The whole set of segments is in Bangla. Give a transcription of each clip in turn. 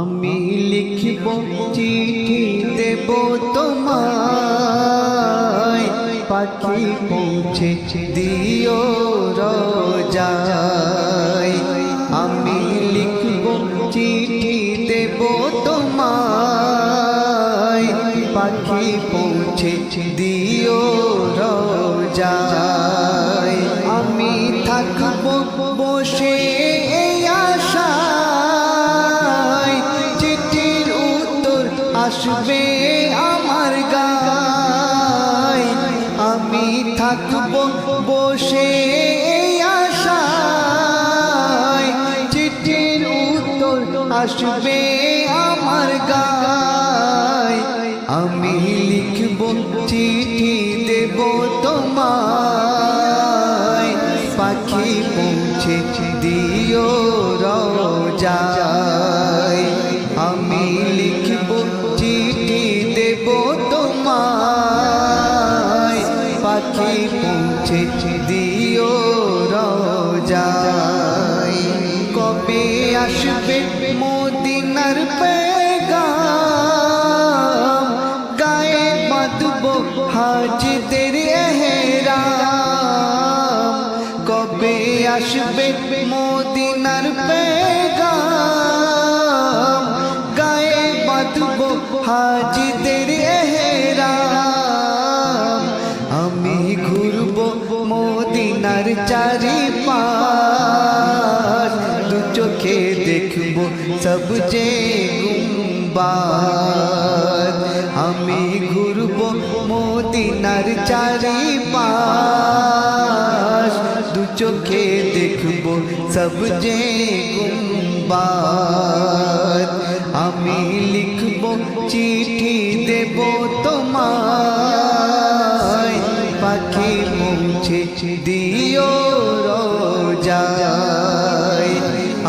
আমি লিখব চিঠি দেব তোমায়, পাখি পৌঁছে দিও রোজায়। আমি লিখব চিঠি দেব তোমায়, পাখি পৌঁছে দিও রোজায়। আমি থাকব বসে এই আশায়, চিঠির উত্তর আসবে আমার গায়। আমি থাকব বসে এই আশায়, চিঠির উত্তর আসবে আমার গায়। আমি লিখব চিঠি দেব তোমায়, পাখি পৌঁছে দিও রোজায়। আমি লিখব চিঠি দেব তোমায়, পাখি পৌঁছে দিও রোজায়। কবে আসবে মদিনার পেগাম, গায়ে বাঁধব হাজিদের এহরাম। কবে আসবে মদিনার পেগাম, গায়ে বাঁধব হাজিদের এহরাম। আমি ঘুরব মদিনার চারিপাশ, দু চোখে দেখব সব যে গুম্বাদ। আমি ঘুরব মদিনার চারিপাশ, দু চোখে দেখব সব যে গুম্বাদ। আমি লিখব চিঠি দেব তোমায়, পাখি পৌঁছে দিও রোজায়।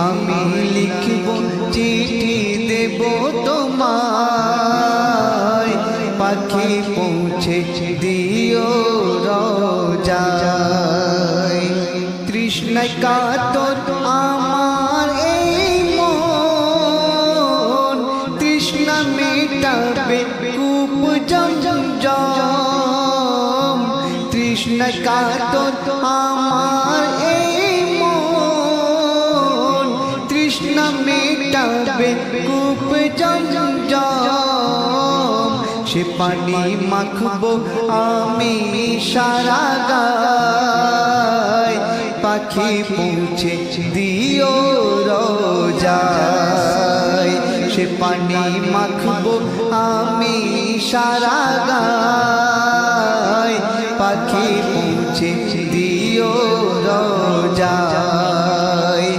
আমি লিখব চিঠি দেব তোমায়, পাখি পৌঁছে দিও রোজায়। তৃষ্ণায় কাতর আমার এই মন, তৃষ্ণা মেটাবে কূপ জমজম। তৃষ্ণা কাতর আমার এই মন, তৃষ্ণা মেটাবে কূপ জমজম। সে পানি মাখবো আমি সারা গায়, পাখি পৌঁছে দিও রোজায়। সে পানি মাখবো আমি সারা গায়, পাখি পৌঁছে দিও রোজায়।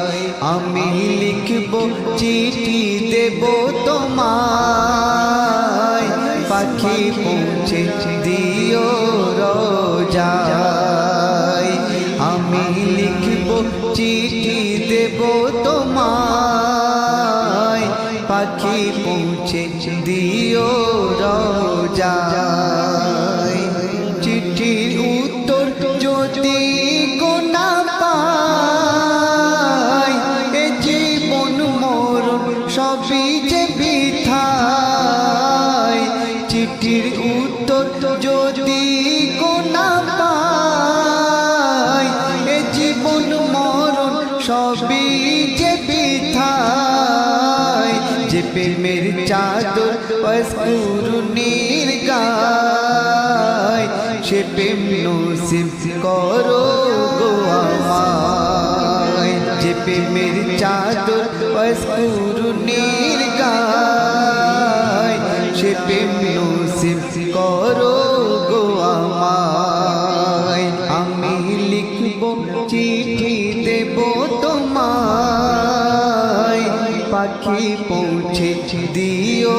আমি লিখব চিঠি দেব তোমায়, পাখি পৌঁছে দিও রোজায়। আমি লিখব চিঠি দেব তোমায়, পাখি পৌঁছে দিও রোজায়। চিঠির উত্তর যদি কোনা পাই, এ জীবন মরণ সবই যে বৃথায়। চিঠির উত্তর যদি কোনা পাই, এ জীবন মরণ সবই যে বৃথায়। যে প্রেমের চাদর পশকুরুনির গায়, সে প্রেম নসিব করো গো আমায়। যে প্রেমের চাদর পশকুরুনির গায়, সে প্রেম নসিব করো গো আমায়। আমি লিখব চিঠি দেব তোমায়, পাখি পৌঁছে দিও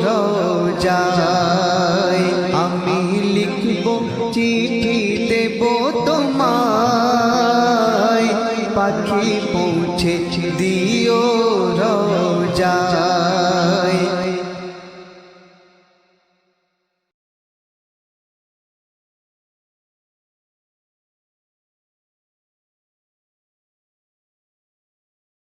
রোজায়। আমি লিখব চিঠি দেব তোমায়, পাখি পৌঁছে দিও